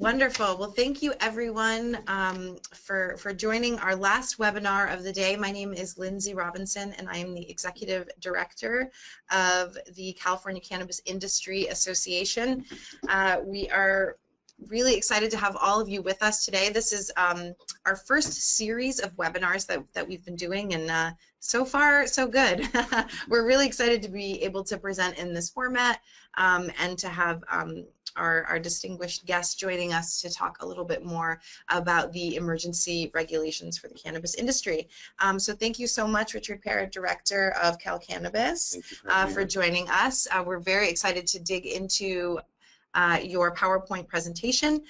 Wonderful. Well, thank you everyone for joining our last webinar of the day. My name is Lindsay Robinson and I am the Executive Director of the California Cannabis Industry Association. We are really excited to have all of you with us today. This is our first series of webinars that we've been doing, and so far so good. We're really excited to be able to present in this format and to have our distinguished guests joining us to talk a little bit more about the emergency regulations for the cannabis industry. So thank you so much, Richard Parrott, Director of Cal Cannabis, for joining us. We're very excited to dig into your PowerPoint presentation.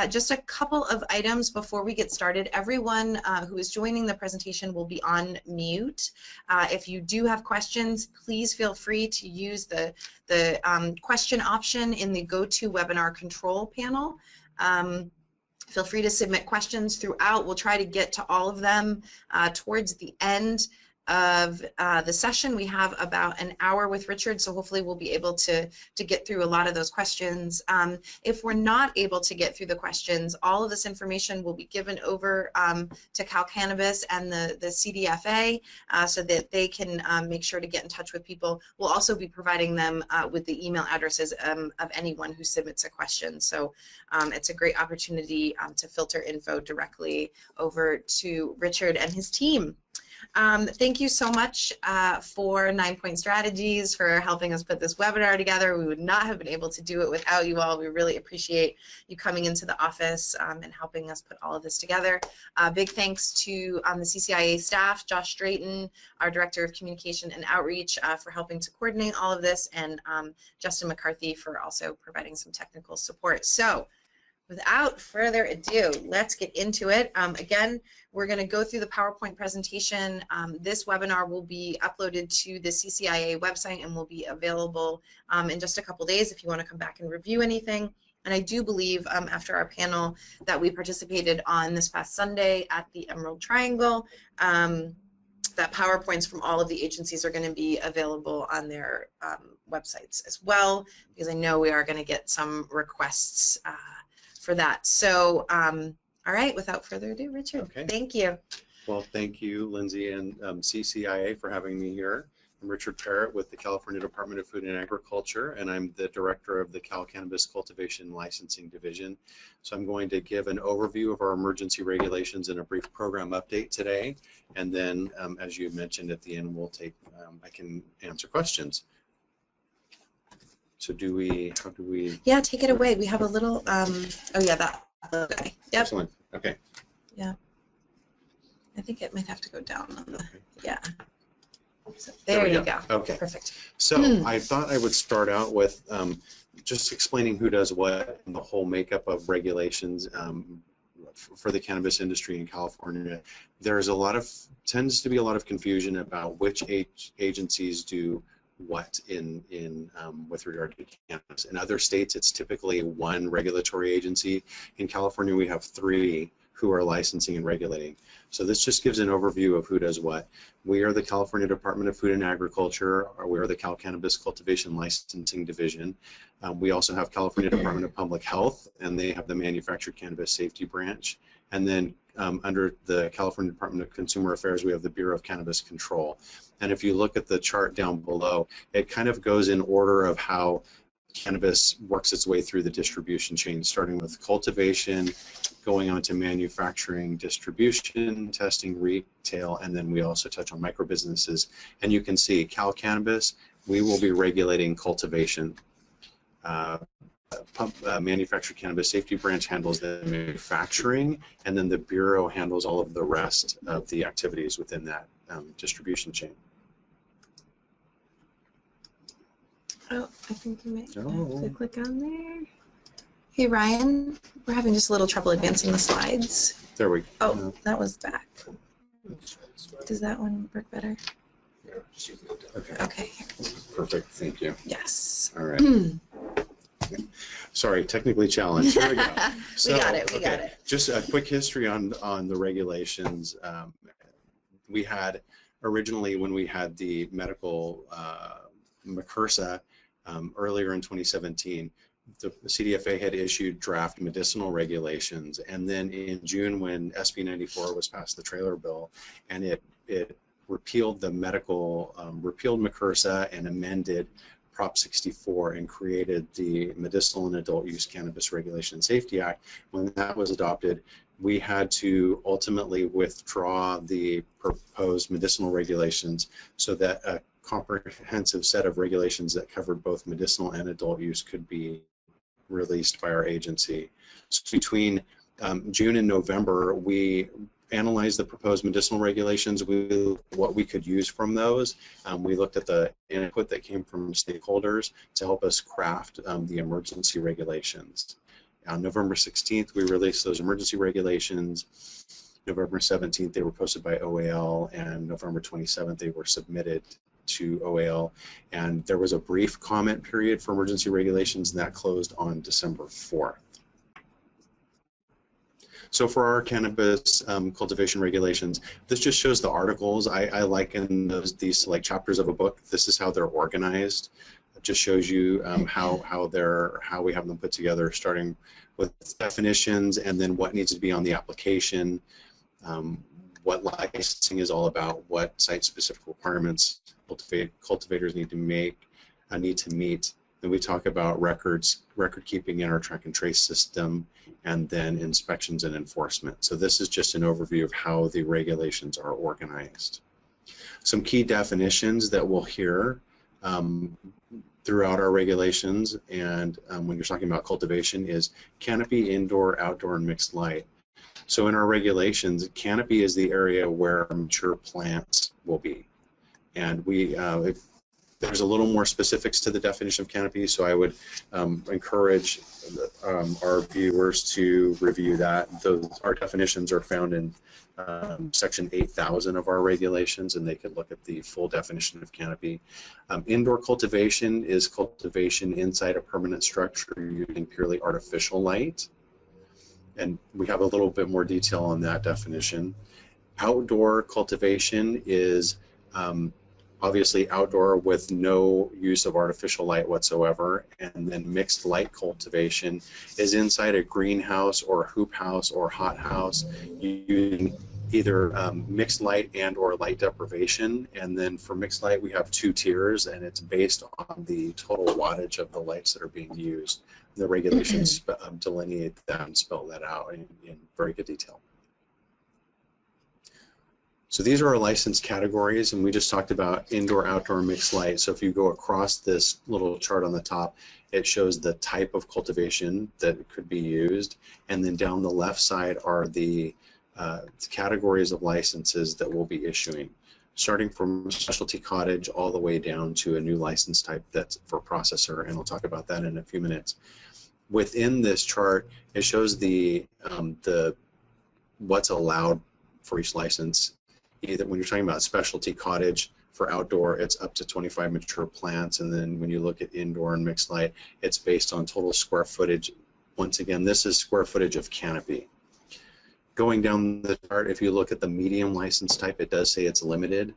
Just a couple of items before we get started. Everyone who is joining the presentation will be on mute. If you do have questions, please feel free to use the question option in the GoToWebinar control panel. Feel free to submit questions throughout. We'll try to get to all of them towards the end of the session. We have about an hour with Richard, so hopefully we'll be able to get through a lot of those questions. If we're not able to get through the questions, all of this information will be given over to Cal Cannabis and the CDFA so that they can make sure to get in touch with people. We'll also be providing them with the email addresses of anyone who submits a question. So it's a great opportunity to filter info directly over to Richard and his team. Thank you so much for 9 Point Strategies for helping us put this webinar together. We would not have been able to do it without you all. We really appreciate you coming into the office and helping us put all of this together. Big thanks to the CCIA staff, Josh Drayton, our Director of Communication and Outreach, for helping to coordinate all of this, and Justin McCarthy for also providing some technical support. So, without further ado, let's get into it. Again, we're going to go through the PowerPoint presentation. This webinar will be uploaded to the CCIA website and will be available in just a couple days if you want to come back and review anything. And I do believe after our panel that we participated on this past Sunday at the Emerald Triangle, that PowerPoints from all of the agencies are going to be available on their websites as well, because I know we are going to get some requests for that. So, all right, without further ado, Richard, okay. Thank you. Well, thank you, Lindsay and CCIA for having me here. I'm Richard Parrott with the California Department of Food and Agriculture, and I'm the Director of the Cal Cannabis Cultivation Licensing Division. So I'm going to give an overview of our emergency regulations and a brief program update today, and then, as you mentioned at the end, we'll take, I can answer questions. So do we, how do we? Yeah, take it away. We have a little, oh yeah, that, okay. Yep. Excellent, okay. Yeah. I think it might have to go down on the, okay. Yeah. So there you go. Okay. Perfect. So I thought I would start out with just explaining who does what and the whole makeup of regulations for the cannabis industry in California. There's a lot of, tends to be a lot of confusion about which agencies do what in with regard to cannabis. In other states, it's typically one regulatory agency. In California, we have 3 who are licensing and regulating. So this just gives an overview of who does what. We are the California Department of Food and Agriculture, or we are the Cal Cannabis Cultivation Licensing Division. We also have California Department of Public Health, and they have the Manufactured Cannabis Safety Branch. And then under the California Department of Consumer Affairs, we have the Bureau of Cannabis Control. And if you look at the chart down below, it kind of goes in order of how cannabis works its way through the distribution chain, starting with cultivation, going on to manufacturing, distribution, testing, retail, and then we also touch on micro businesses. And you can see Cal Cannabis, we will be regulating cultivation. Manufactured Cannabis Safety Branch handles the manufacturing, and then the Bureau handles all of the rest of the activities within that distribution chain. Oh, I think you might have to click on there. Hey Ryan, we're having just a little trouble advancing the slides. There we go. Oh, that was back. Does that one work better? Okay. Okay. Perfect. Thank you. Yes. All right. Sorry, technically challenged. Here we go. So, we got it. We got it. Just a quick history on the regulations. We had originally, when we had the medical MRSA earlier in 2017, CDFA had issued draft medicinal regulations, and then in June, when SB 94 was passed, the trailer bill, and it repealed the repealed MCRSA and amended Prop 64 and created the Medicinal and Adult Use Cannabis Regulation and Safety Act. When that was adopted, we had to ultimately withdraw the proposed medicinal regulations so that a comprehensive set of regulations that covered both medicinal and adult use could be released by our agency. So between June and November, we analyzed the proposed medicinal regulations, what we could use from those. We looked at the input that came from stakeholders to help us craft the emergency regulations. On November 16th, we released those emergency regulations. November 17th, they were posted by OAL, and November 27th, they were submitted to OAL, and there was a brief comment period for emergency regulations, and that closed on December 4th. So for our cannabis cultivation regulations, this just shows the articles. I liken these like chapters of a book. This is how they're organized. It just shows you how we have them put together, starting with definitions and then what needs to be on the application, what licensing is all about, what site-specific requirements cultivators need to meet. Then we talk about record keeping in our track and trace system, and then inspections and enforcement. So this is just an overview of how the regulations are organized. Some key definitions that we'll hear throughout our regulations, and when you're talking about cultivation, is canopy, indoor, outdoor, and mixed light. So in our regulations, canopy is the area where mature plants will be. And there's a little more specifics to the definition of canopy, so I would encourage our viewers to review that. Our definitions are found in section 8000 of our regulations, and they can look at the full definition of canopy. Indoor cultivation is cultivation inside a permanent structure using purely artificial light, and we have a little bit more detail on that definition. Outdoor cultivation is obviously outdoor with no use of artificial light whatsoever, and then mixed light cultivation is inside a greenhouse or a hoop house or hot house using either mixed light and or light deprivation. And then for mixed light, we have two tiers, and it's based on the total wattage of the lights that are being used. The regulations delineate that and spell that out in very good detail. So these are our license categories, and we just talked about indoor, outdoor, mixed light. So if you go across this little chart on the top, it shows the type of cultivation that could be used, and then down the left side are the categories of licenses that we'll be issuing, starting from specialty cottage all the way down to a new license type that's for processor, and I'll talk about that in a few minutes. Within this chart, it shows the what's allowed for each license. Either when you're talking about specialty cottage for outdoor, it's up to 25 mature plants, and then when you look at indoor and mixed light, it's based on total square footage. Once again, this is square footage of canopy. Going down the chart, if you look at the medium license type, it does say it's limited.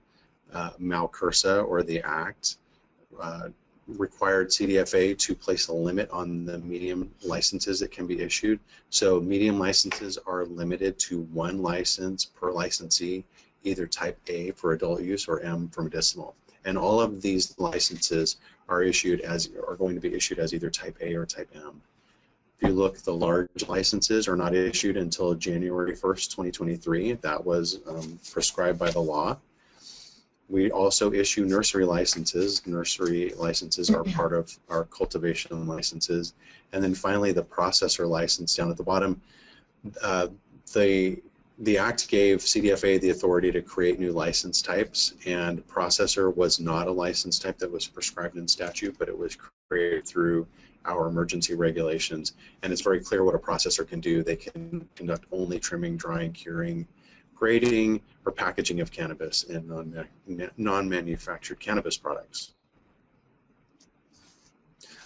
MCRSA, or the Act, required CDFA to place a limit on the medium licenses that can be issued. So medium licenses are limited to one license per licensee, either type A for adult use or M for medicinal. And all of these licenses are going to be issued as either type A or type M. If you look, the large licenses are not issued until January 1st, 2023. That was prescribed by the law. We also issue nursery licenses. Nursery licenses are part of our cultivation licenses. And then finally, the processor license down at the bottom. The Act gave CDFA the authority to create new license types, and processor was not a license type that was prescribed in statute, but it was created through our emergency regulations. And it's very clear what a processor can do. They can conduct only trimming, drying, curing, grading, or packaging of cannabis and non-manufactured cannabis products.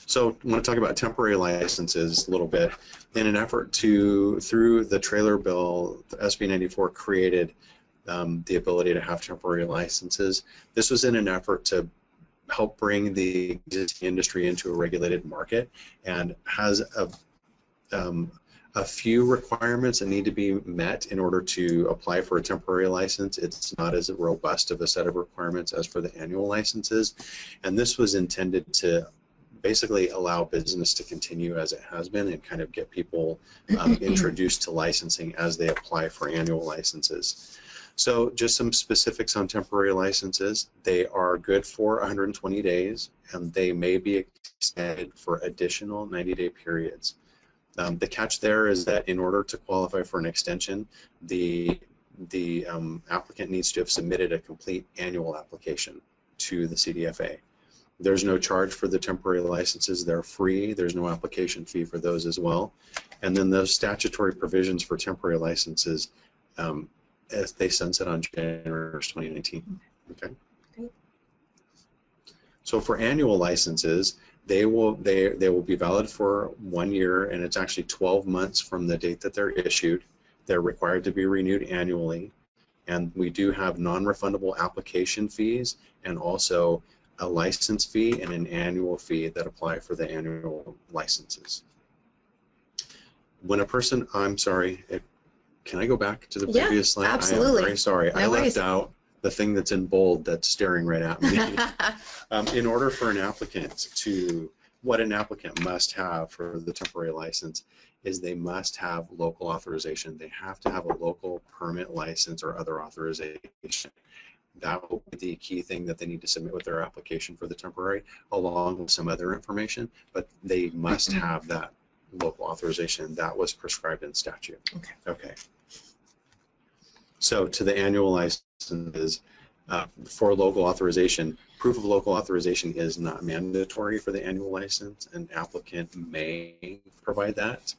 So I want to talk about temporary licenses a little bit. In an effort through the trailer bill, the SB 94 created the ability to have temporary licenses. This was in an effort to help bring the existing industry into a regulated market, and has a few requirements that need to be met in order to apply for a temporary license. It's not as robust of a set of requirements as for the annual licenses, and this was intended to basically allow business to continue as it has been and kind of get people introduced to licensing as they apply for annual licenses. So just some specifics on temporary licenses. They are good for 120 days, and they may be extended for additional 90-day periods. The catch there is that in order to qualify for an extension, the applicant needs to have submitted a complete annual application to the CDFA. There's no charge for the temporary licenses. They're free. There's no application fee for those as well. And then the statutory provisions for temporary licenses, as they sunset on January 1st, 2019. Okay. Great. So for annual licenses, they will be valid for 1 year, and it's actually 12 months from the date that they're issued. They're required to be renewed annually, and we do have non-refundable application fees and also a license fee and an annual fee that apply for the annual licenses. When a person, I'm sorry, can I go back to the previous slide? Absolutely. I am very sorry. No I worries. left out the thing that's in bold that's staring right at me. In order for an applicant to, what an applicant must have for the temporary license is they must have local authorization. They have to have a local permit license or other authorization. That will be the key thing that they need to submit with their application for the temporary, along with some other information, but they must have that local authorization. That was prescribed in statute. Okay. Okay. So to the annual licenses, for local authorization, proof of local authorization is not mandatory for the annual license. An applicant may provide that.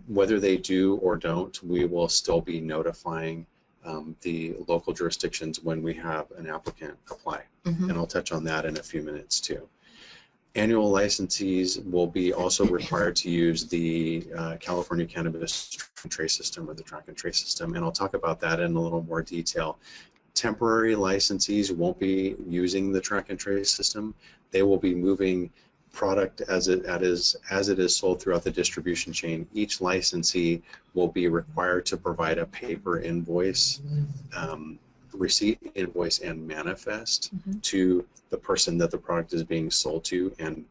Whether they do or don't, we will still be notifying the local jurisdictions when we have an applicant apply. And I'll touch on that in a few minutes too. Annual licensees will be also required to use the California Cannabis Track and Trace System, or the Track and Trace System, and I'll talk about that in a little more detail. Temporary licensees won't be using the Track and Trace System. They will be moving product as it is sold throughout the distribution chain. Each licensee will be required to provide a paper invoice, receipt, invoice, and manifest to the person that the product is being sold to, and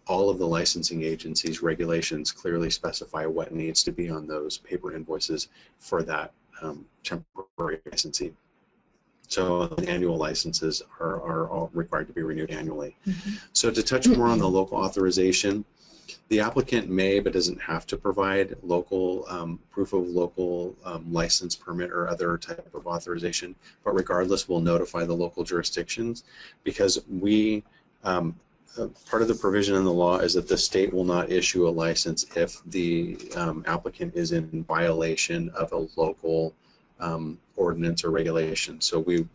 all of the licensing agencies' regulations clearly specify what needs to be on those paper invoices for that temporary licensee. So the annual licenses are all required to be renewed annually. So to touch more on the local authorization, the applicant may but doesn't have to provide local proof of local license, permit, or other type of authorization, but regardless we'll notify the local jurisdictions, because we part of the provision in the law is that the state will not issue a license if the applicant is in violation of a local ordinance or regulation. So we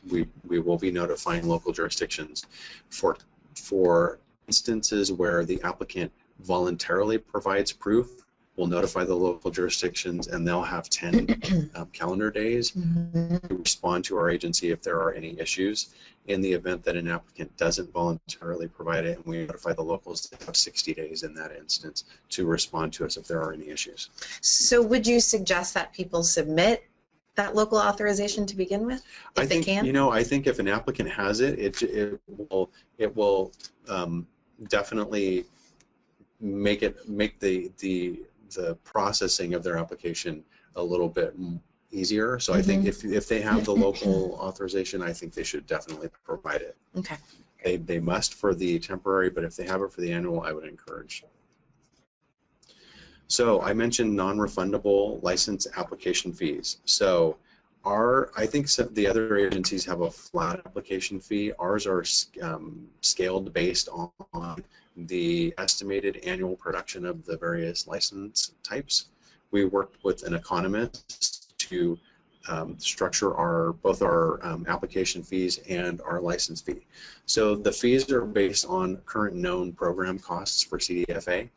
will be notifying local jurisdictions for instances where the applicant voluntarily provides proof. We'll notify the local jurisdictions, and they'll have 10 calendar days to respond to our agency if there are any issues. In the event that an applicant doesn't voluntarily provide it, and we notify the locals, they have 60 days in that instance to respond to us if there are any issues. So would you suggest that people submit that local authorization to begin with, if they can? You know, I think if an applicant has it, it will definitely make the processing of their application a little bit easier. So I think if they have the local authorization, I think they should definitely provide it. Okay. They must for the temporary, but if they have it for the annual, I would encourage. So I mentioned non-refundable license application fees. So I think the other agencies have a flat application fee. Ours are scaled based on the estimated annual production of the various license types. We worked with an economist to structure both our application fees and our license fee. So the fees are based on current known program costs for CDFA.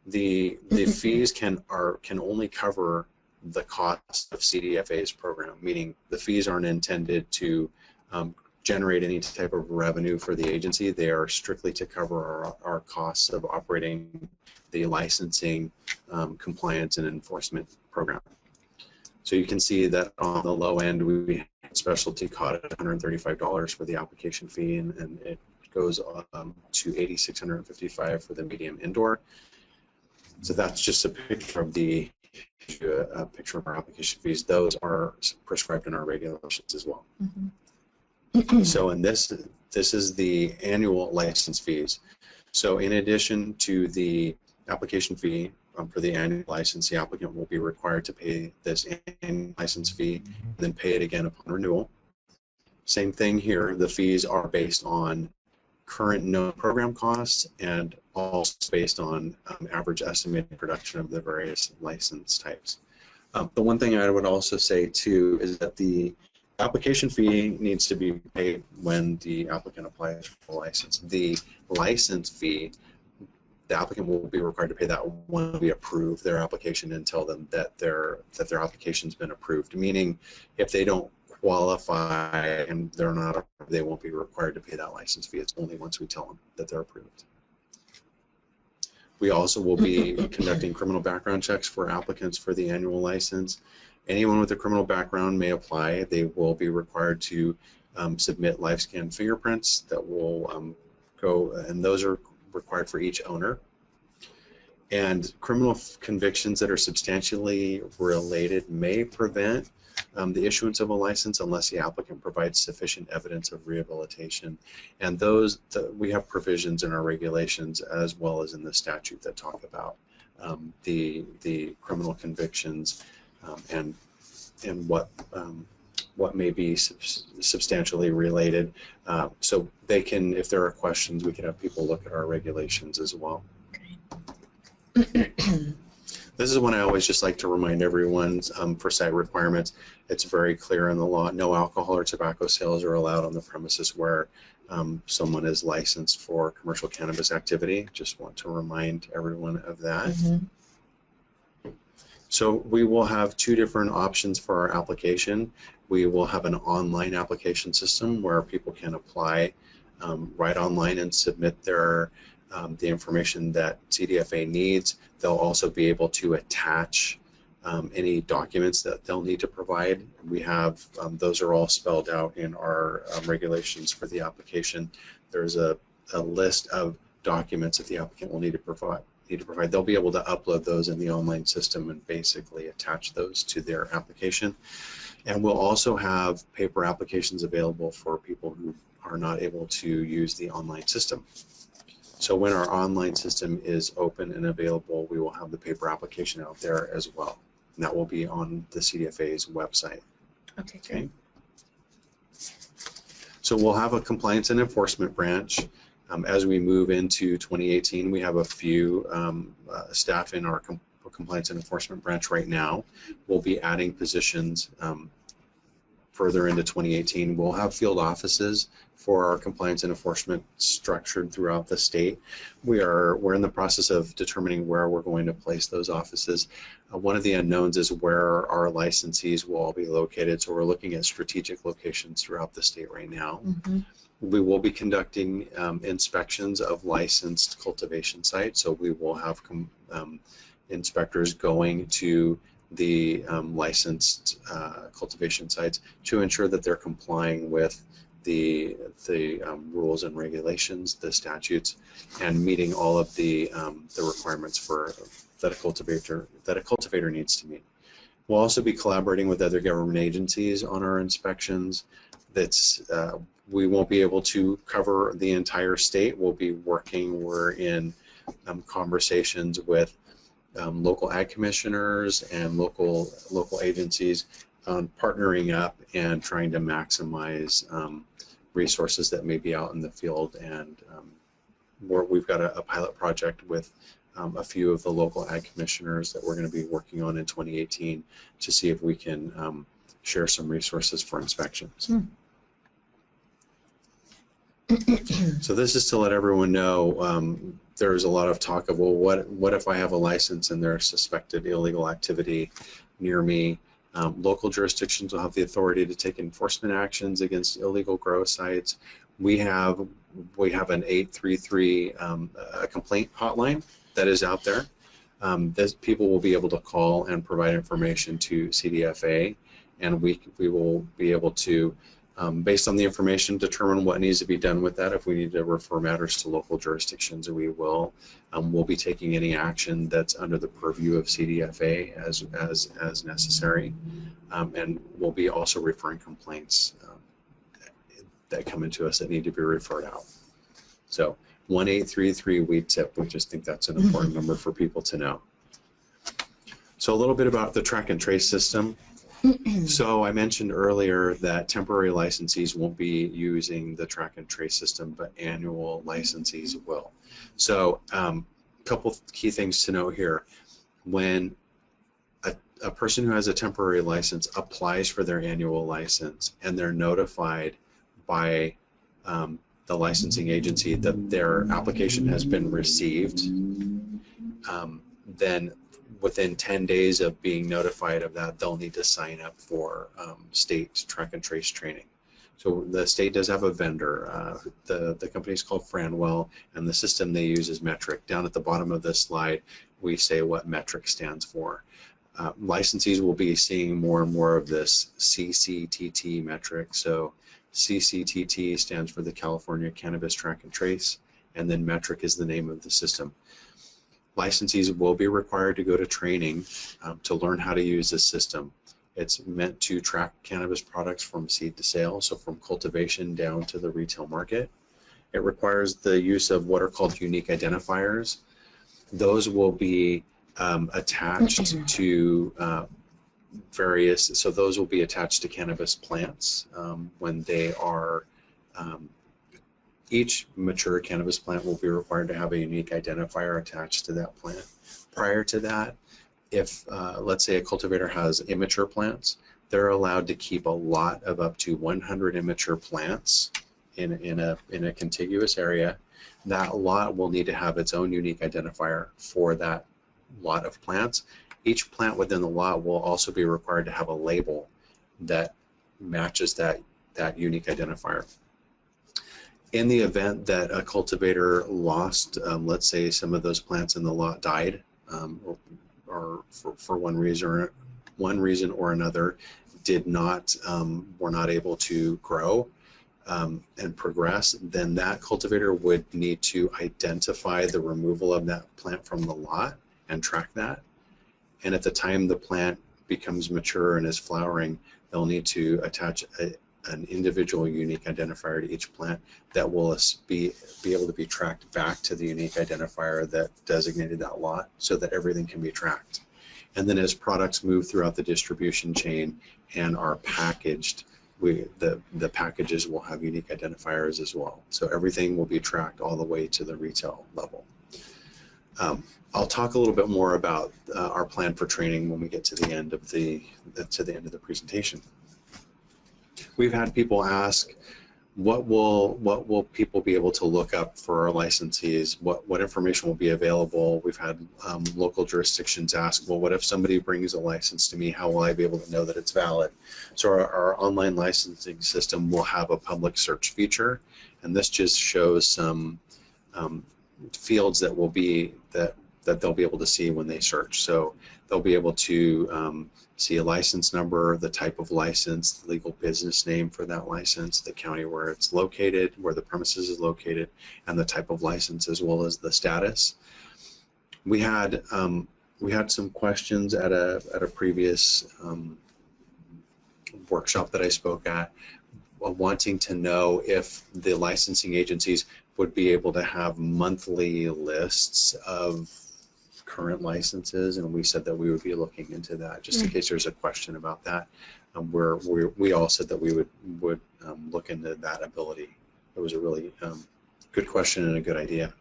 The fees can only cover the cost of CDFA's program, meaning the fees aren't intended to generate any type of revenue for the agency. They are strictly to cover our costs of operating the licensing, compliance, and enforcement program. So you can see that on the low end, we have specialty caught at $135 for the application fee, and it goes to $8,655 for the medium indoor. So that's just a picture of our application fees. Those are prescribed in our regulations as well. Mm-hmm. So in this is the annual license fees. So in addition to the application fee for the annual license, the applicant will be required to pay this annual license fee and then pay it again upon renewal. Same thing here. The fees are based on current known program costs and also based on average estimated production of the various license types. The one thing I would also say too is that the application fee needs to be paid when the applicant applies for a license. The license fee, the applicant will be required to pay that when we approve their application and tell them that their application's been approved. Meaning, if they don't qualify and they're not approved, they won't be required to pay that license fee. It's only once we tell them that they're approved. We also will be conducting criminal background checks for applicants for the annual license. Anyone with a criminal background may apply. They will be required to submit live scan fingerprints that will go, and those are required for each owner. And criminal convictions that are substantially related may prevent the issuance of a license unless the applicant provides sufficient evidence of rehabilitation. And those, we have provisions in our regulations as well as in the statute that talk about the criminal convictions and what may be substantially related. So they can, if there are questions, we can have people look at our regulations as well. Okay. This is one I always just like to remind everyone for site requirements. It's very clear in the law. No alcohol or tobacco sales are allowed on the premises where someone is licensed for commercial cannabis activity. Just want to remind everyone of that. Mm-hmm. So we will have two different options for our application. We will have an online application system where people can apply right online and submit their the information that CDFA needs. They'll also be able to attach any documents that they'll need to provide. We have, those are all spelled out in our regulations for the application. There's a list of documents that the applicant will need to provide. They'll be able to upload those in the online system and basically attach those to their application. And we'll also have paper applications available for people who are not able to use the online system. So when our online system is open and available, we will have the paper application out there as well. And that will be on the CDFA's website. Okay, great. So we'll have a compliance and enforcement branch. As we move into 2018, we have a few staff in our compliance and enforcement branch right now. We'll be adding positions further into 2018. We'll have field offices for our compliance and enforcement structured throughout the state. We're in the process of determining where we're going to place those offices. One of the unknowns is where our licensees will all be located, so we're looking at strategic locations throughout the state right now. Mm-hmm. We will be conducting inspections of licensed cultivation sites, so we will have inspectors going to the licensed cultivation sites to ensure that they're complying with the rules and regulations, the statutes, and meeting all of the requirements that a cultivator needs to meet. We'll also be collaborating with other government agencies on our inspections. We won't be able to cover the entire state. We'll be working. We're in conversations with local ag commissioners and local agencies on partnering up and trying to maximize resources that may be out in the field. And we've got a pilot project with a few of the local ag commissioners that we're going to be working on in 2018 to see if we can share some resources for inspections. So this is to let everyone know there's a lot of talk of, well, what if I have a license and there's suspected illegal activity near me? Local jurisdictions will have the authority to take enforcement actions against illegal grow sites. We have an 833 a complaint hotline that is out there. People will be able to call and provide information to CDFA, and we will be able to, based on the information, determine what needs to be done with that. If we need to refer matters to local jurisdictions, we will. We'll be taking any action that's under the purview of CDFA as necessary, and we'll be also referring complaints that come into us that need to be referred out. So 1833 weed tip. We just think that's an important number for people to know. So a little bit about the track and trace system. So I mentioned earlier that temporary licensees won't be using the track and trace system, but annual licensees will. So a couple key things to know here. When a person who has a temporary license applies for their annual license and they're notified by the licensing agency that their application has been received, then within 10 days of being notified of that, they'll need to sign up for state track and trace training. So the state does have a vendor. The company is called Franwell, and the system they use is METRC. Down at the bottom of this slide, we say what METRC stands for. Licensees will be seeing more and more of this CCTT-METRC. So CCTT stands for the California Cannabis Track and Trace, and then METRC is the name of the system. Licensees will be required to go to training to learn how to use this system. It's meant to track cannabis products from seed to sale, so from cultivation down to the retail market. It requires the use of what are called unique identifiers. Those will be attached to so those will be attached to cannabis plants when they are, each mature cannabis plant will be required to have a unique identifier attached to that plant. Prior to that, if let's say a cultivator has immature plants, they're allowed to keep a lot of up to 100 immature plants in a contiguous area. That lot will need to have its own unique identifier for that lot of plants. Each plant within the lot will also be required to have a label that matches that unique identifier. In the event that a cultivator lost, let's say some of those plants in the lot died, or for one reason or another, were not able to grow and progress, then that cultivator would need to identify the removal of that plant from the lot and track that. And at the time the plant becomes mature and is flowering, they'll need to attach an individual unique identifier to each plant that will be able to be tracked back to the unique identifier that designated that lot, so that everything can be tracked. And then as products move throughout the distribution chain and are packaged, the packages will have unique identifiers as well. So everything will be tracked all the way to the retail level. I'll talk a little bit more about our plan for training when we get to the end of the presentation. We've had people ask, what will people be able to look up for our licensees? What information will be available? We've had local jurisdictions ask, well, what if somebody brings a license to me? How will I be able to know that it's valid? So our online licensing system will have a public search feature, and this just shows some fields that will be that they'll be able to see when they search. So they'll be able to see a license number, the type of license, the legal business name for that license, the county where it's located, where the premises is located, and the type of license, as well as the status. We had some questions at a previous workshop that I spoke at, wanting to know if the licensing agencies would be able to have monthly lists of current licenses, and we said that we would be looking into that, just in case there's a question about that. We all said that we would look into that ability. It was a really good question and a good idea.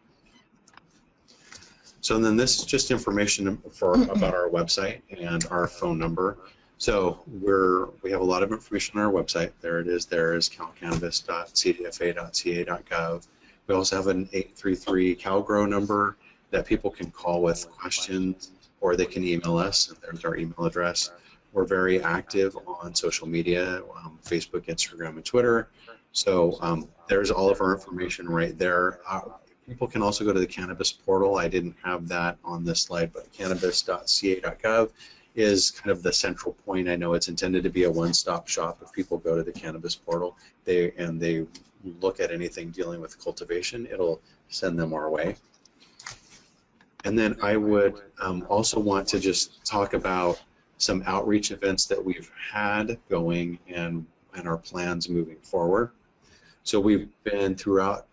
So then this is just information about our website and our phone number. So we have a lot of information on our website. There it is. There is calcannabis.cdfa.ca.gov. We also have an 833 CalGrow number that people can call with questions, or they can email us, and there's our email address. We're very active on social media, Facebook, Instagram, and Twitter. So there's all of our information right there. People can also go to the cannabis portal. I didn't have that on this slide, but cannabis.ca.gov is kind of the central point. I know it's intended to be a one-stop shop. If people go to the cannabis portal they look at anything dealing with cultivation, it'll send them our way. And then I would also want to just talk about some outreach events that we've had going and our plans moving forward. So we've been throughout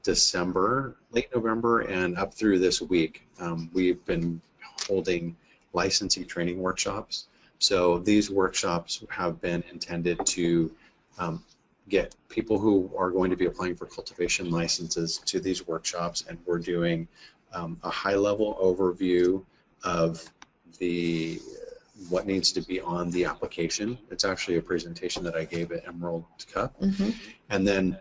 December, late November, and up through this week, we've been holding licensing training workshops. So these workshops have been intended to get people who are going to be applying for cultivation licenses to these workshops, and we're doing a high-level overview of what needs to be on the application. It's actually a presentation that I gave at Emerald Cup, and then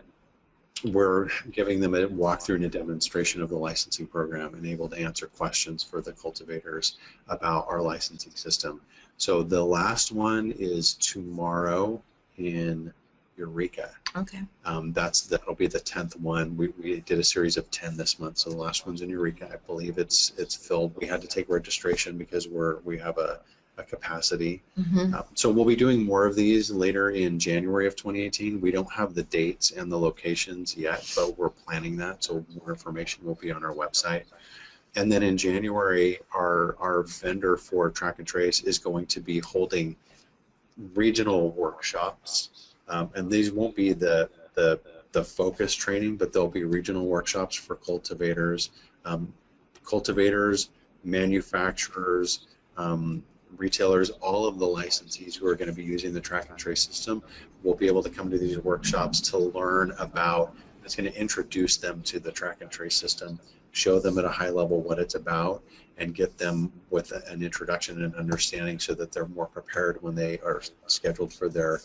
we're giving them a walkthrough and a demonstration of the licensing program and able to answer questions for the cultivators about our licensing system. So the last one is tomorrow in Eureka. Okay. That'll be the 10th one. We did a series of 10 this month, so the last one's in Eureka. I believe it's filled. We had to take registration because we have a capacity. So we'll be doing more of these later in January of 2018. We don't have the dates and the locations yet, but we're planning that, so more information will be on our website. And then in January, our vendor for Track and Trace is going to be holding regional workshops, and these won't be the focus training, but there'll be regional workshops for cultivators, manufacturers, retailers, all of the licensees who are going to be using the Track and Trace system will be able to come to these workshops to learn about. It's going to introduce them to the Track and Trace system, show them at a high level what it's about, and get them with an introduction and understanding so that they're more prepared when they are scheduled for their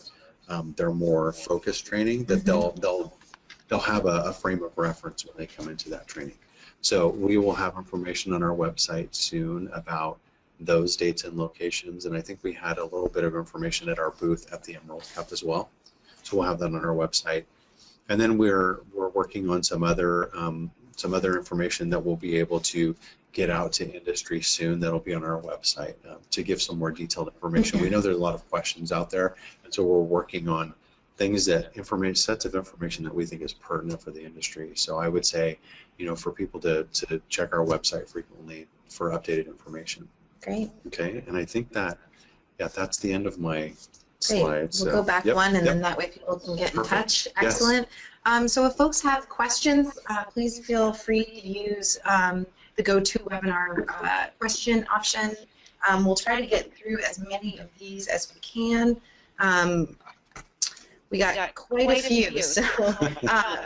more focused training, that they'll have a frame of reference when they come into that training. So we will have information on our website soon about those dates and locations, and I think we had a little bit of information at our booth at the Emerald Cup as well. So we'll have that on our website. And then we're working on some other information that we'll be able to get out to industry soon. That'll be on our website to give some more detailed information. We know there's a lot of questions out there, and so we're working on things sets of information that we think is pertinent for the industry. So I would say, for people to check our website frequently for updated information. Great. Okay, and I think that's the end of my slides. We'll go back one, and then that way people can get in touch. Excellent. Yes. So if folks have questions, please feel free to use the GoToWebinar question option. We'll try to get through as many of these as we can. We got quite a few, so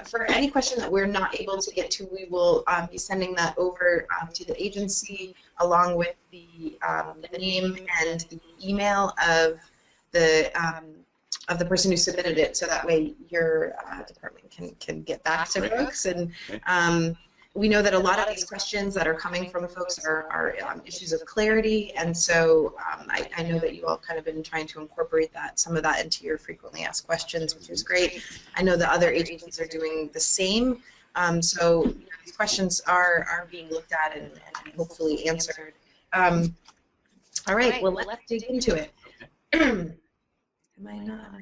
for any question that we're not able to get to, we will be sending that over to the agency along with the name and the email of the person who submitted it, so that way your department can get back to folks. And we know that a lot of these questions that are coming from folks are issues of clarity, and so I know that you all kind of been trying to incorporate some of that into your frequently asked questions, which is great. I know the other agencies are doing the same, so these questions are being looked at and hopefully answered. All right, well, let's dig into it. Am I not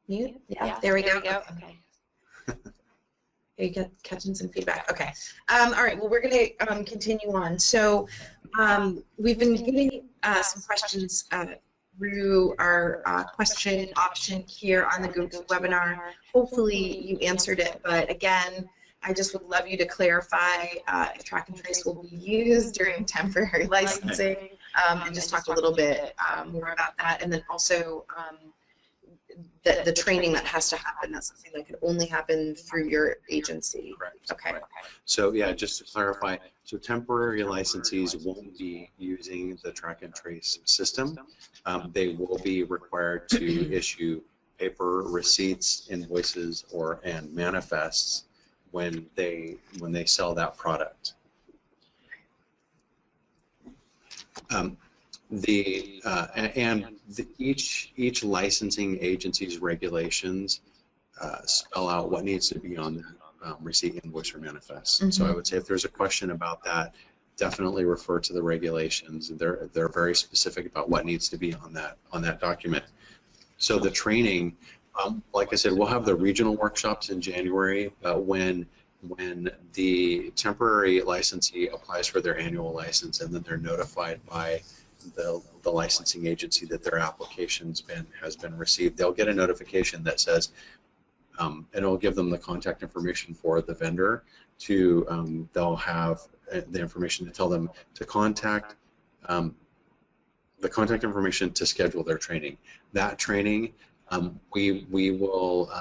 mute? Yeah, there we go. Okay. You get catching some feedback. Okay. All right. Well, we're going to continue on. So we've been getting some questions through our question option here on the GoToWebinar. Hopefully you answered it, but again, I just would love you to clarify if Track and Trace will be used during temporary licensing, and just talk a little bit more about that, and then also the training that has to happen. That's something that could only happen through your agency. Correct. Okay. Correct. So yeah, just to clarify, so temporary licensees won't be using the Track and Trace system. They will be required to issue paper receipts, invoices, and manifests when they sell that product. each licensing agency's regulations spell out what needs to be on the receipt, invoice, or manifest. So I would say if there's a question about that, definitely refer to the regulations. They're very specific about what needs to be on that document. So the training, like I said, we'll have the regional workshops in January when the temporary licensee applies for their annual license, and then they're notified by the licensing agency that their application's has been received. They'll get a notification that says, and it'll give them the contact information for the vendor to, they'll have the information to tell them to contact, the contact information to schedule their training. That training, we will,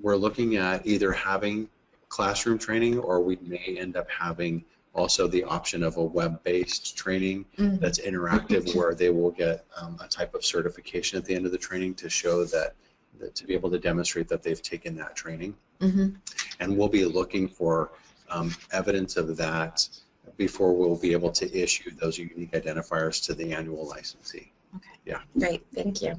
we're looking at either having classroom training, or we may end up having also the option of a web-based training that's interactive, where they will get a type of certification at the end of the training to show that to be able to demonstrate that they've taken that training. And we'll be looking for evidence of that before we'll be able to issue those unique identifiers to the annual licensee. Okay. Yeah. Great. Thank you.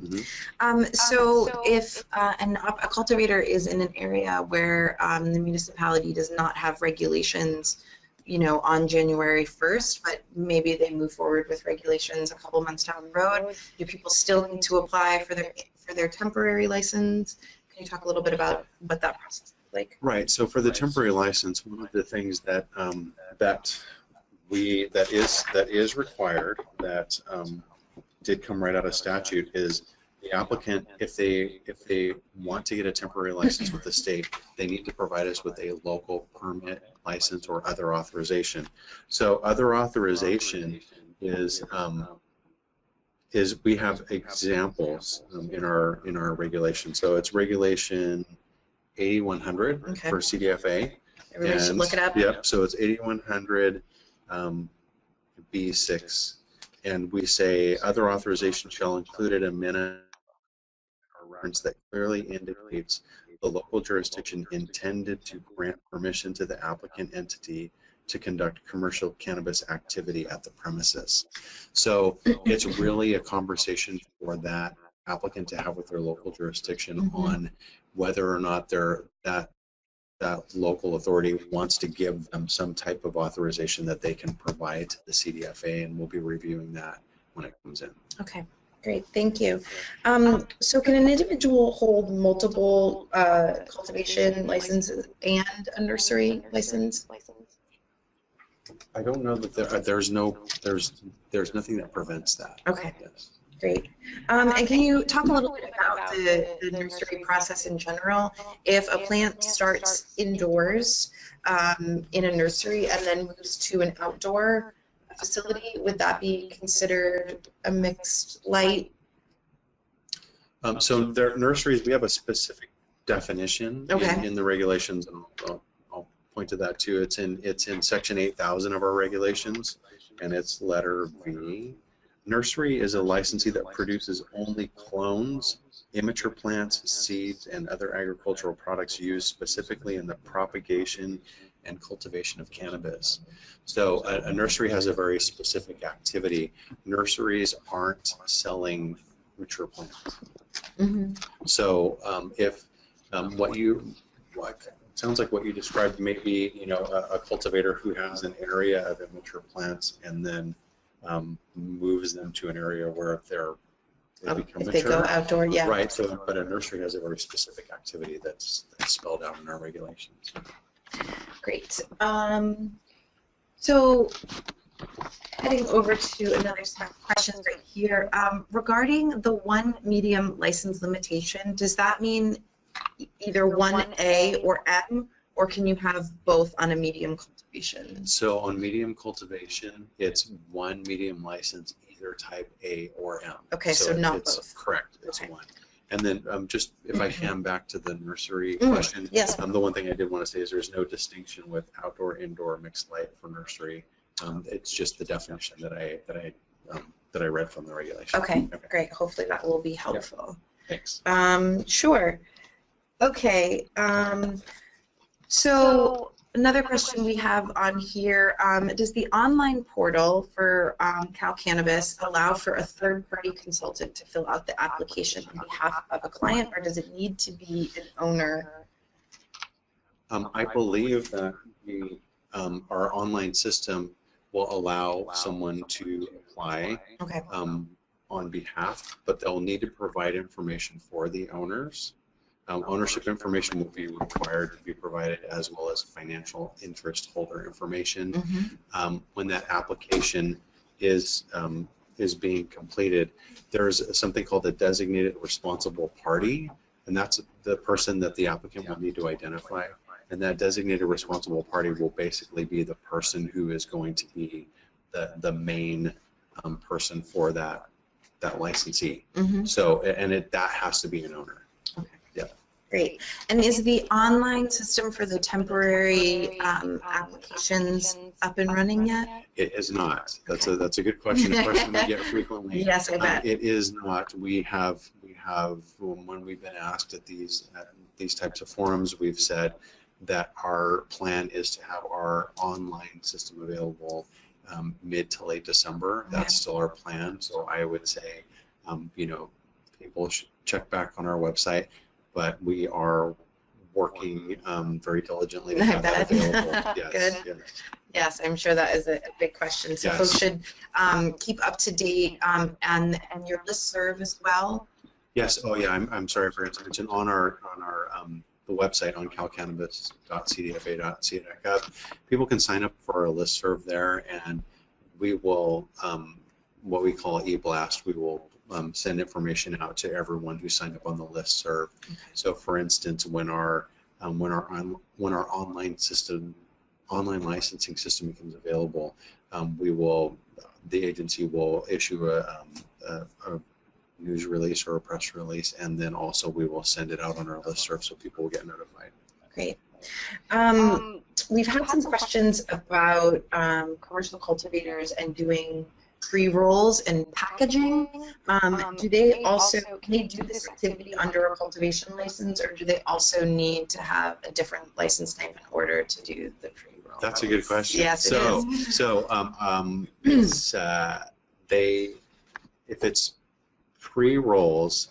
So if a cultivator is in an area where the municipality does not have regulations, you know, on January 1st, but maybe they move forward with regulations a couple months down the road, do people still need to apply for their temporary license? Can you talk a little bit about what that process is like? Right. So for the temporary license, one of the things that that is required, that did come right out of statute, is the applicant, if they want to get a temporary license with the state, they need to provide us with a local permit, license, or other authorization. So other authorization is we have examples in our regulation. So it's regulation 8100 for CDFA. Everybody should look it up. Yep. So it's 8100 B6. And we say other authorization shall include a minimum or reference that clearly indicates the local jurisdiction intended to grant permission to the applicant entity to conduct commercial cannabis activity at the premises. So it's really a conversation for that applicant to have with their local jurisdiction on whether or not that local authority wants to give them some type of authorization that they can provide to the CDFA, and we'll be reviewing that when it comes in. Okay, great, thank you. So can an individual hold multiple cultivation licenses and a nursery license? I don't know that there's nothing that prevents that. Okay. Yes. Great. And can you talk a little bit about the nursery process in general? If a plant starts indoors in a nursery and then moves to an outdoor facility, would that be considered a mixed light? So their nurseries, we have a specific definition in the regulations, and I'll point to that too. It's in section 8000 of our regulations, and it's letter V. Nursery is a licensee that produces only clones, immature plants, seeds, and other agricultural products used specifically in the propagation and cultivation of cannabis. So a nursery has a very specific activity. Nurseries aren't selling mature plants. So if sounds like what you described may be, you know, a cultivator who has an area of immature plants and then moves them to an area where they become mature. They go outdoor, yeah. Right. So, but a nursery has a very specific activity that's spelled out in our regulations. Great. So, heading over to another set of questions right here. Regarding the one medium license limitation, does that mean either 1A or M, or can you have both on a medium cultivation? So on medium cultivation, it's one medium license, either type A or M. Okay, so not both. Correct, it's one. And then just if I can back to the nursery question, yes. The one thing I did want to say is there's no distinction with outdoor, indoor, mixed light for nursery. It's just the definition that I read from the regulation. Okay, great. Hopefully that will be helpful. Thanks. Sure. Okay. So Another question we have on here, does the online portal for Cal Cannabis allow for a third-party consultant to fill out the application on behalf of a client, or does it need to be an owner? I believe that our online system will allow someone to apply on behalf, but they'll need to provide information for the owners. Ownership information will be required to be provided, as well as financial interest holder information. When that application is being completed, there's something called a designated responsible party, and that's the person that the applicant will need to identify. And that designated responsible party will basically be the person who is going to be the main person for that licensee. So, and that has to be an owner. Yeah. Great. And is the online system for the temporary applications up and running yet? It is not. That's a good question. A question we get frequently. Yes, I bet. It is not. We have when we've been asked at these types of forums, we've said that our plan is to have our online system available mid to late December. That's still our plan. So I would say, you know, people should check back on our website. But we are working very diligently to have that available. Yes, good. Yes. Yes, I'm sure that is a big question. So folks should keep up to date and your listserv as well. Yes. Oh yeah. I'm sorry, I forgot to mention on our the website on calcannabis.cdfa.ca.gov. People can sign up for our listserv there, and we will what we call e-blast. We will send information out to everyone who signed up on the listserv. So, for instance, when our online licensing system becomes available, the agency will issue a news release or a press release, and then also we will send it out on our listserv so people will get notified. Great. We've had some questions about commercial cultivators and doing pre-rolls and packaging. Do they also, can they do this activity under a cultivation license, or do they also need to have a different license type in order to do the pre-roll? That's a good question. Yes, it is. So if it's pre-rolls,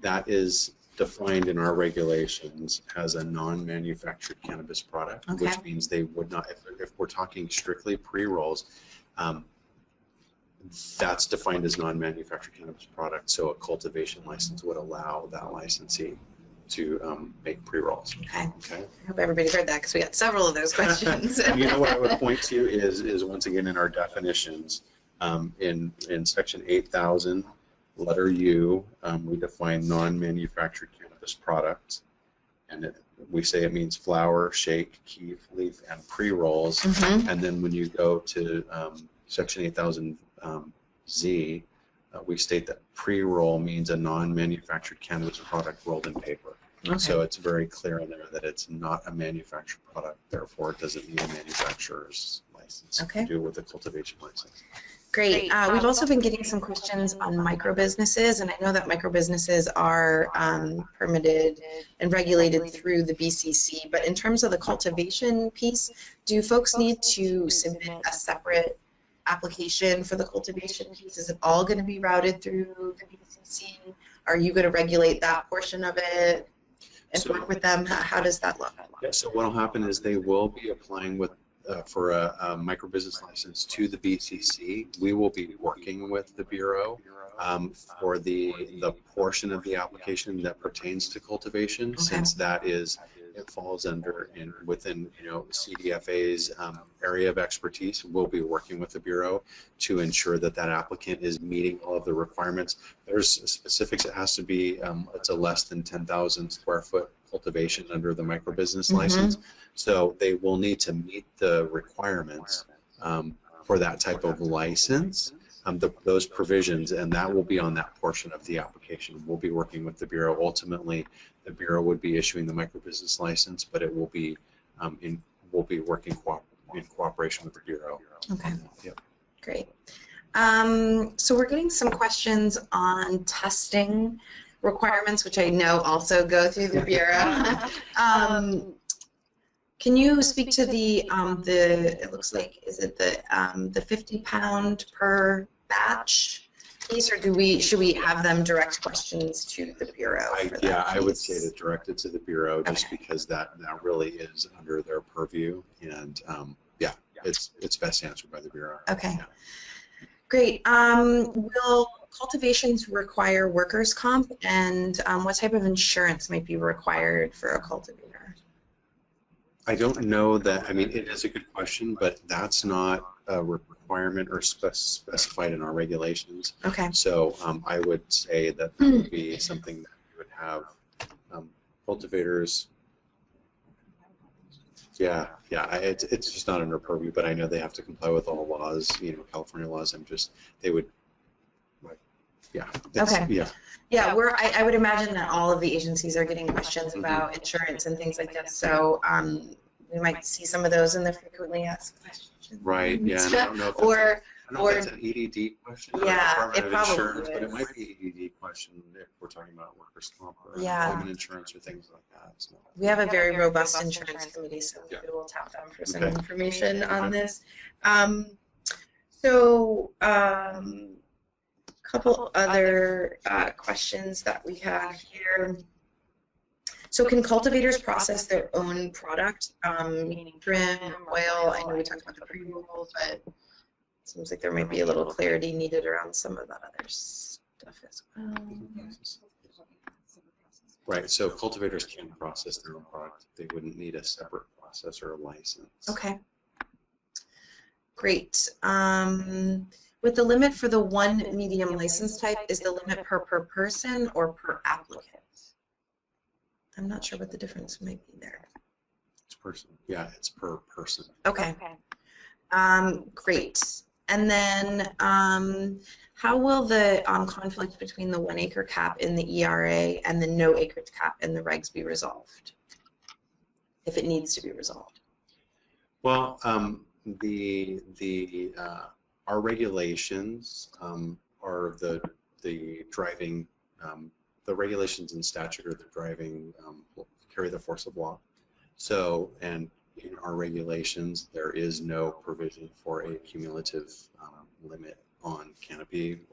that is defined in our regulations as a non-manufactured cannabis product, which means they would not, if we're talking strictly pre-rolls, that's defined as non-manufactured cannabis product, so a cultivation license would allow that licensee to make pre-rolls. Okay. I hope everybody heard that, because we got several of those questions. You know what I would point to is once again in our definitions, in section 8000, letter U, we define non-manufactured cannabis products, and we say it means flower, shake, keef, leaf, and pre-rolls. And then when you go to section 8000 Z, we state that pre-roll means a non-manufactured cannabis product rolled in paper. So it's very clear in there that it's not a manufactured product, therefore it doesn't need a manufacturer's license to do with the cultivation license. Great. We've also been getting some questions on micro businesses, and I know that micro businesses are permitted and regulated through the BCC, but in terms of the cultivation piece, do folks need to submit a separate application for the cultivation piece? Is it all going to be routed through the BCC? Are you going to regulate that portion of it and work with them? How does that look? Yeah, so what will happen is they will be applying with for a micro business license to the BCC. We will be working with the Bureau for the portion of the application that pertains to cultivation, since that is, it falls under within CDFA's area of expertise. We'll be working with the Bureau to ensure that that applicant is meeting all of the requirements. There's specifics. It has to be it's a less than 10,000 square foot cultivation under the micro business license. So they will need to meet the requirements for that type of license, those provisions, and that will be on that portion of the application. We'll be working with the Bureau. Ultimately, the Bureau would be issuing the micro business license, but it will be we'll be working in cooperation with the Bureau. Okay. Yep. Great. So we're getting some questions on testing requirements, which I know also go through the Bureau. Can you speak to the it looks like, is it the 50 pound per batch piece, or should we have them direct questions to the Bureau? I would say to direct it to the Bureau, just because that really is under their purview, and yeah, it's best answered by the Bureau. Okay. Yeah. Great. Will cultivations require workers' comp, and what type of insurance might be required for a cultivator? I don't know that. I mean, it is a good question, but that's not a requirement or specified in our regulations. Okay. So I would say that would be something that we would have cultivators. Yeah, it's just not under purview, but I know they have to comply with all laws, California laws. They would, yeah. Okay. Yeah, I would imagine that all of the agencies are getting questions about insurance and things like that, so we might see some of those in the frequently asked questions. Right, yeah, and I don't know if that's an EDD question or yeah, Department of Insurance, but it might be an EDD question if we're talking about workers' comp or employment insurance or things like that. So. We have a very robust insurance committee, so we will tap them for some information on this. Couple other questions that we have here. So can cultivators process their own product, meaning trim, oil? I know we talked about the pre-roll, but it seems like there might be a little clarity needed around some of that other stuff as well. Right, so cultivators can process their own product. They wouldn't need a separate process or a license. Okay. Great. With the limit for the one medium license type, is the limit per person or per applicant? I'm not sure what the difference might be there. It's person. Yeah, it's per person. Okay. Great. And then how will the conflict between the 1 acre cap in the ERA and the no acreage cap in the regs be resolved, if it needs to be resolved? Well, our regulations are the driving, the regulations and statute are the driving, carry the force of law. So, and in our regulations, there is no provision for a cumulative limit on canopy.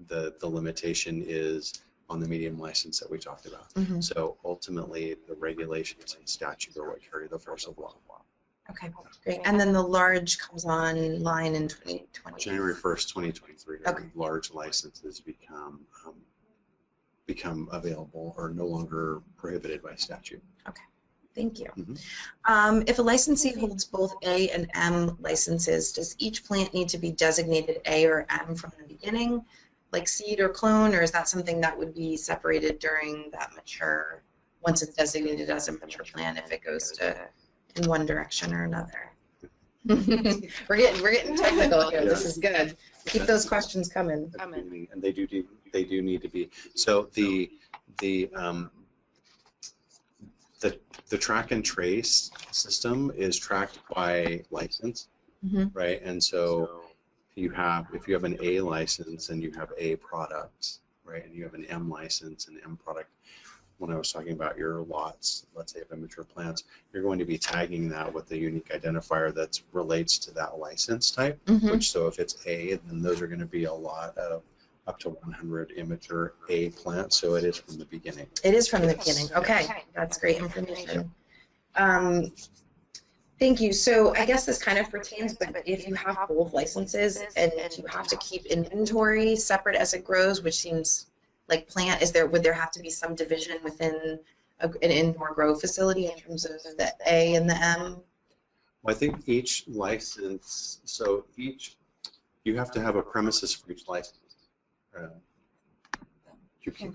The limitation is on the medium license that we talked about. Mm-hmm. So ultimately, the regulations and statute are what carry the force of law. Okay, great. And then the large comes online in 2020. January 1st, 2023. Okay. Large licenses become available or no longer prohibited by statute. Okay, thank you. Mm-hmm. If a licensee holds both A and M licenses, does each plant need to be designated A or M from the beginning, like seed or clone, or is that something that would be separated during that mature, once it's designated as a mature plant, if it goes to in one direction or another? we're getting technical here. Yeah. This is good. Keep those questions coming. And they do need to be. So the track and trace system is tracked by license, mm-hmm. right? And so if you have an A license and you have A products, right, and you have an M license and M product. When I was talking about your lots, let's say of immature plants, you're going to be tagging that with a unique identifier that relates to that license type, mm-hmm. which, so if it's A, then those are going to be a lot of up to 100 immature A plants, so it is from the beginning. It is from the beginning. Okay, that's great information. Thank you. So I guess this kind of pertains, but if you have both licenses and you have to keep inventory separate as it grows, which seems like plant, would there have to be some division within an indoor grow facility in terms of the A and the M? Well, I think each license, so you have to have a premises for each license. You can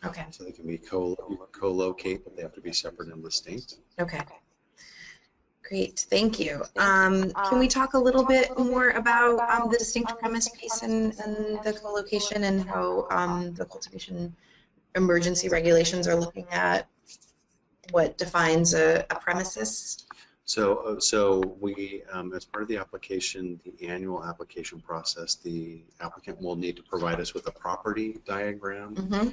Okay. So they can be co-locate, but they have to be separate and distinct. Okay. Great, thank you. Can we talk a little bit more about the distinct premise piece and the co-location and how the cultivation emergency regulations are looking at what defines a premises? So we, as part of the application, the annual application process, the applicant will need to provide us with a property diagram, mm-hmm.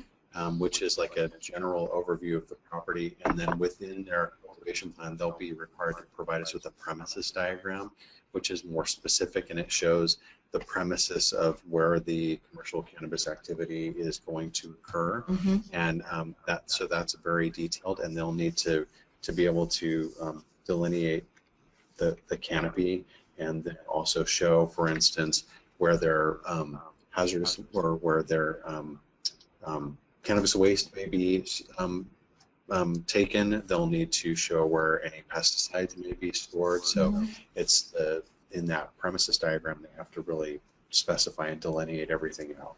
which is like a general overview of the property, and then within their cultivation plan, they'll be required to provide us with a premises diagram, which is more specific, and it shows the premises of where the commercial cannabis activity is going to occur, and that's very detailed, and they'll need to be able to delineate the canopy, and then also show, for instance, where their hazardous or where their cannabis waste may be taken. They'll need to show where any pesticides may be stored. So it's in that premises diagram they have to really specify and delineate everything out.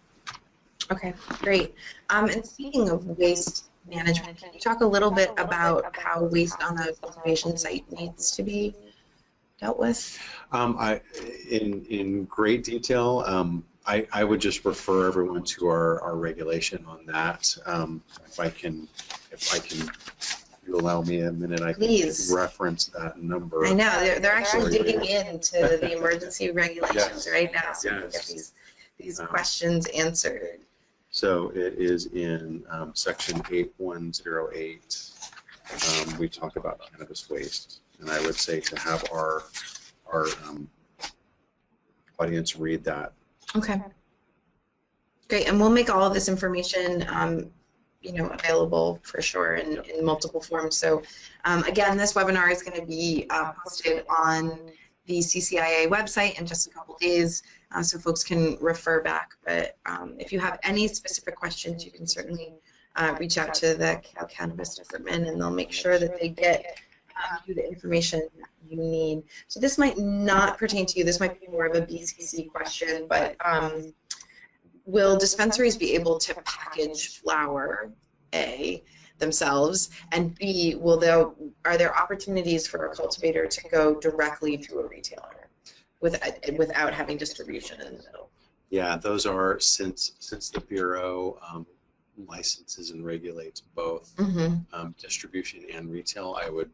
Okay, great. And speaking of waste management, can you talk a little bit about how waste on a cultivation site needs to be dealt with? In great detail. I would just refer everyone to our regulation on that. If you allow me a minute, I can reference that number. I know they're actually digging into the emergency regulations right now, so we can get these questions answered. So it is in section 8108. We talk about cannabis waste, and I would say to have our audience read that. Okay. Great, and we'll make all of this information available for sure in multiple forms. So again, this webinar is going to be posted on the CCIA website in just a couple days, so folks can refer back. But if you have any specific questions, you can certainly reach out to the cannabis department, and they'll make sure that they get you the information you need. So this might not pertain to you. This might be more of a BCC question, but will dispensaries be able to package flower, A, themselves, and B, are there opportunities for a cultivator to go directly to a retailer without having distribution in the middle? Yeah, those are, since the Bureau licenses and regulates both distribution and retail, I would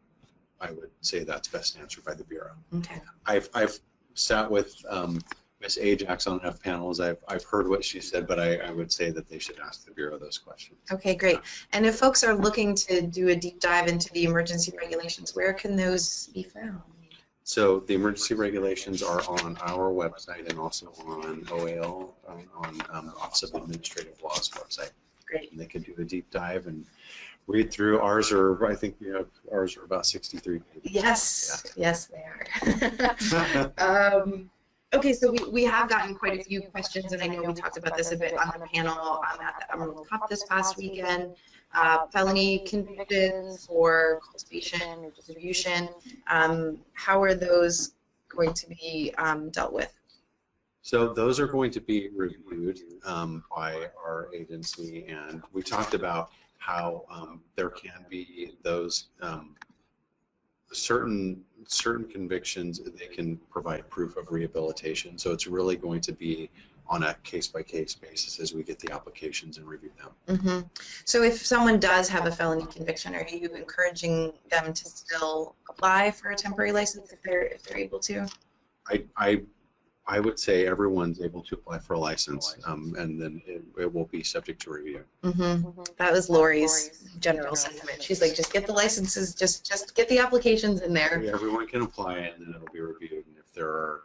say that's best answered by the Bureau. Okay. I've sat with Ms. Ajax on enough panels. I've heard what she said, but I would say that they should ask the Bureau those questions. Okay, great. And if folks are looking to do a deep dive into the emergency regulations, where can those be found? So the emergency regulations are on our website and also on OAL, on the Office of Administrative Law's website. Great. And they can do a deep dive and read through. Ours are, I think, ours are about 63 pages. Yes, yes, they are. Okay, so we have gotten quite a few questions, and I know we talked about this a bit on the panel at the Emerald Cup this past weekend. Felony convictions for cultivation or distribution. How are those going to be dealt with? So those are going to be reviewed by our agency, and we talked about how there can be those certain convictions. They can provide proof of rehabilitation. So it's really going to be on a case-by-case basis as we get the applications and review them. So if someone does have a felony conviction, are you encouraging them to still apply for a temporary license if they're able to? I would say everyone's able to apply for a license, and then it will be subject to review. That was Lori's general sentiment. She's like, just get the licenses, just get the applications in there. Yeah, everyone can apply it, and then it'll be reviewed. And if there are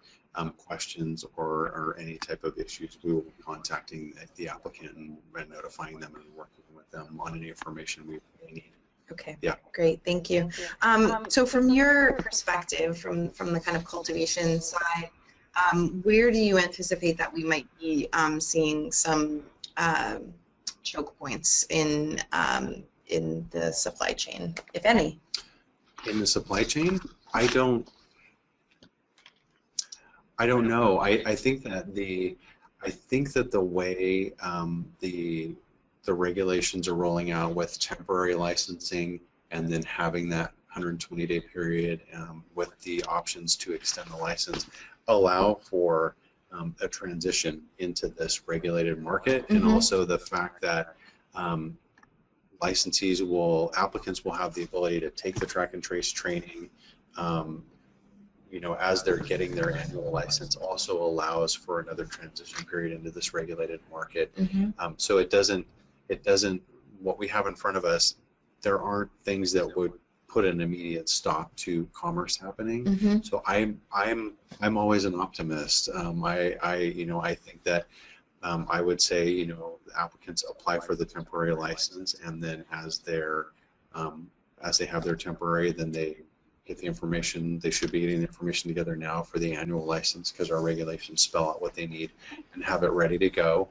questions or any type of issues, we will be contacting the applicant and notifying them and working with them on any information we need. Okay. Yeah. Great. Thank you. So from your perspective, from the kind of cultivation side, where do you anticipate that we might be seeing some choke points in the supply chain, if any? In the supply chain, I don't know. I think that the way the regulations are rolling out with temporary licensing and then having that 120-day period with the options to extend the license allow for a transition into this regulated market, and also the fact that applicants will have the ability to take the track and trace training as they're getting their annual license also allows for another transition period into this regulated market. So it doesn't it doesn't, what we have in front of us, there aren't things that would put an immediate stop to commerce happening. Mm-hmm. So I'm always an optimist. I think that I would say, the applicants apply for the temporary license, and then as they have their temporary, then they get the information. They should be getting the information together now for the annual license, because our regulations spell out what they need and have it ready to go.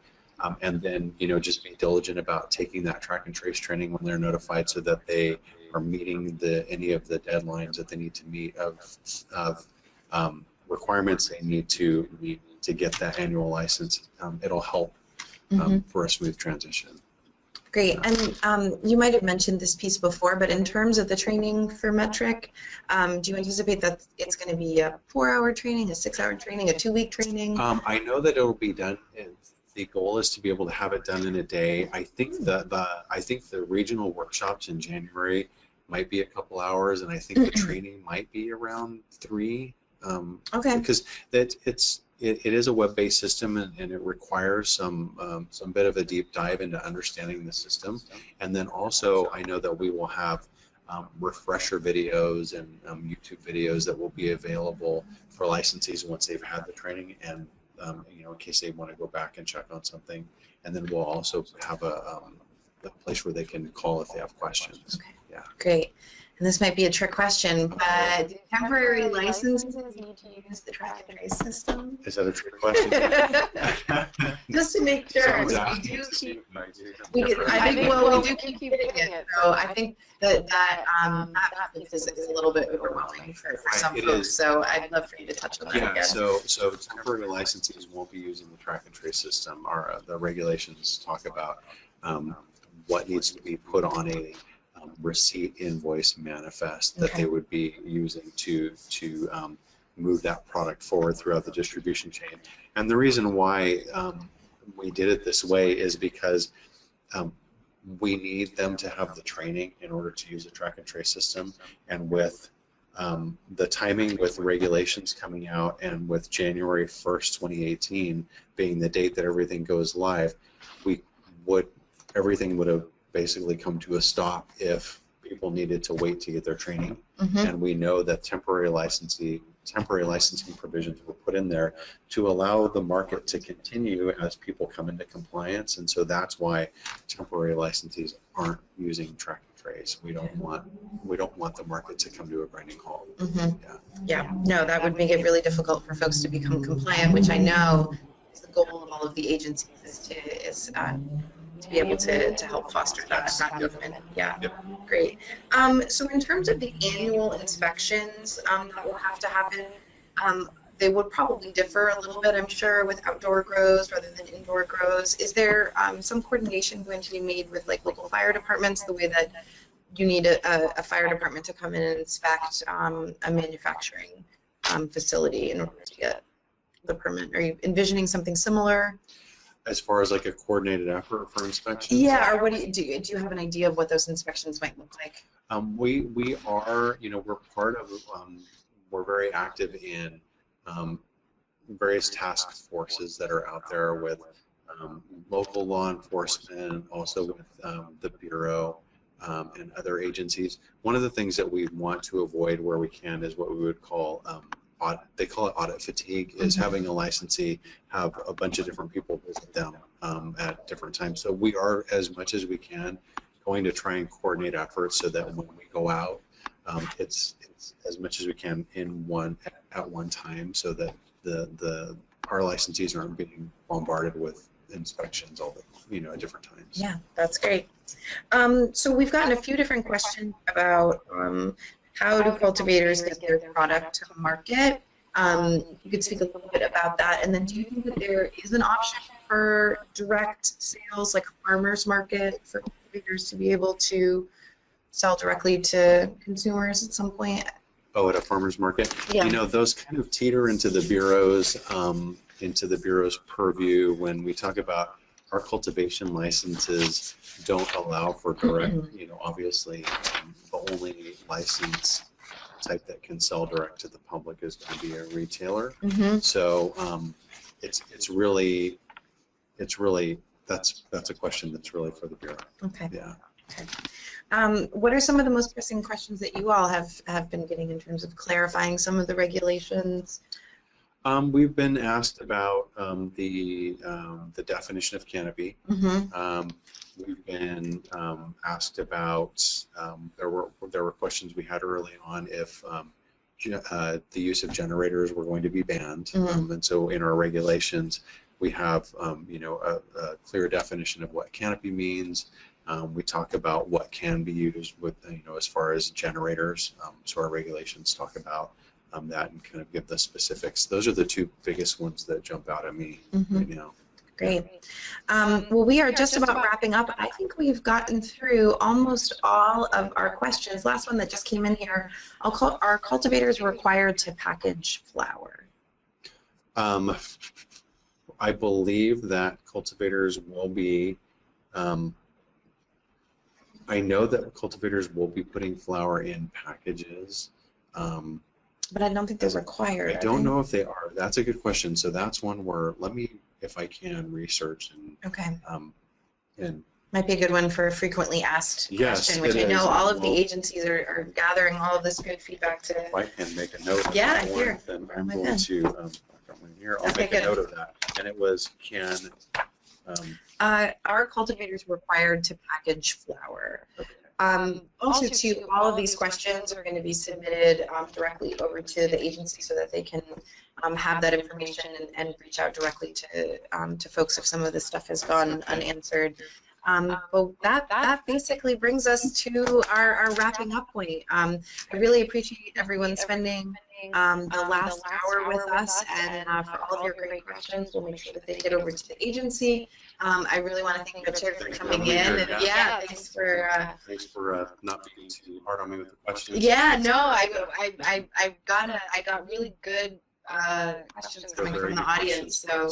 And then, just be diligent about taking that track and trace training when they're notified, so that they are meeting any of the deadlines that they need to meet of requirements they need to meet to get that annual license. It'll help for a smooth transition. Great. And you might have mentioned this piece before, but in terms of the training for METRC, do you anticipate that it's going to be a 4-hour training, a 6-hour training, a 2-week training? I know that it'll be done. The goal is to be able to have it done in a day. I think the regional workshops in January might be a couple hours, and I think the training might be around 3. Okay. Because it is a web-based system, and it requires some bit of a deep dive into understanding the system. And then also, I know that we will have refresher videos and YouTube videos that will be available for licensees once they've had the training, and in case they want to go back and check on something. And then we'll also have a place where they can call if they have questions. Okay. Yeah. Great. And this might be a trick question, but do temporary licenses need to use the track and trace system? Is that a trick question? Just to make sure. I think we do keep hitting it. So I think that piece is a little bit overwhelming for some folks. So I'd love for you to touch on that again. So temporary licensees won't be using the track and trace system. The regulations talk about what needs to be put on a receipt, invoice, manifest that they would be using to move that product forward throughout the distribution chain. And the reason why we did it this way is because we need them to have the training in order to use a track and trace system. And with the timing with regulations coming out, and with January 1st, 2018 being the date that everything goes live, everything would have basically come to a stop if people needed to wait to get their training. And we know that temporary licensing provisions were put in there to allow the market to continue as people come into compliance. And so that's why temporary licensees aren't using track and trace. We don't want the market to come to a grinding halt. Yeah. No, that would make it really difficult for folks to become compliant, which I know is the goal of all of the agencies, is to be able to help foster that movement. Yeah, great. So in terms of the annual inspections that will have to happen, they would probably differ a little bit, I'm sure, with outdoor grows rather than indoor grows. Is there some coordination going to be made with local fire departments, the way that you need a fire department to come in and inspect a manufacturing facility in order to get the permit? Are you envisioning something similar? As far as a coordinated effort for inspections? Yeah, or what do you have an idea of what those inspections might look like? We are, we're part of, we're very active in various task forces that are out there with local law enforcement, also with the Bureau and other agencies. One of the things that we want to avoid where we can is what we would call they call it audit fatigue, is having a licensee have a bunch of different people visit them at different times. So we are, as much as we can, going to try and coordinate efforts so that when we go out, it's as much as we can at one time, so that our licensees aren't being bombarded with inspections all the at different times. Yeah, that's great. So we've gotten a few different questions about how do cultivators get their product to market? You could speak a little bit about that. And then do you think that there is an option for direct sales, like a farmer's market, for cultivators to be able to sell directly to consumers at some point? Oh, at a farmer's market? Yeah. Those kind of teeter into the Bureau's purview. When we talk about our cultivation licenses don't allow for direct, obviously the only license type that can sell direct to the public is going to be a retailer. So it's really that's a question that's really for the Bureau. Okay. Yeah. Okay. What are some of the most pressing questions that you all have been getting in terms of clarifying some of the regulations? We've been asked about the definition of canopy. Mm-hmm. We've been asked about there were questions we had early on if the use of generators were going to be banned, Mm-hmm. and so in our regulations we have you know a clear definition of what canopy means. We talk about what can be used with, you know, as far as generators. So our regulations talk about that and kind of give the specifics. Those are the two biggest ones that jump out at me right now. Great. Well, we are just about wrapping up. I think we've gotten through almost all of our questions. Last one that just came in here. Are cultivators required to package flower? I believe that cultivators will be. I know that cultivators will be putting flower in packages. But I don't think they're required. I don't know if they are. That's a good question. So that's one where let me, if I can, research and okay. And might be a good one for a frequently asked question, which I know all of the agencies are gathering all of this good feedback to. If I can make a note of that one, then I'm going to. I'll make a note of that. And it was can. Are cultivators required to package flower? Also, too, all of these questions are going to be submitted directly over to the agency so that they can have that information and reach out directly to folks if some of this stuff has gone unanswered. But that basically brings us to our wrapping up point. I really appreciate everyone spending the last hour with us, and for all of your great questions. We'll make sure that they get over to the agency. I really want to thank Richard for coming in. And thanks for not being too hard on me with the questions. Yeah, no, I got really good questions coming from the audience. So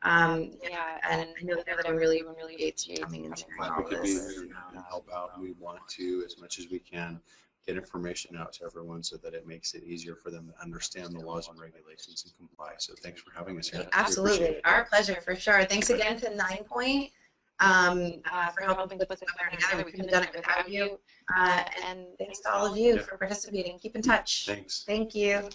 yeah, and I know that everyone really appreciates you coming and sharing all this. We could be here and help out. We want to, as much as we can, get information out to everyone so that it makes it easier for them to understand the laws and regulations and comply. So thanks for having us here. Absolutely. Our pleasure, for sure. Thanks again to 9 Point for helping put this webinar together. We couldn't have done it without you. And thanks to all of you for participating. Keep in touch. Thanks. Thank you.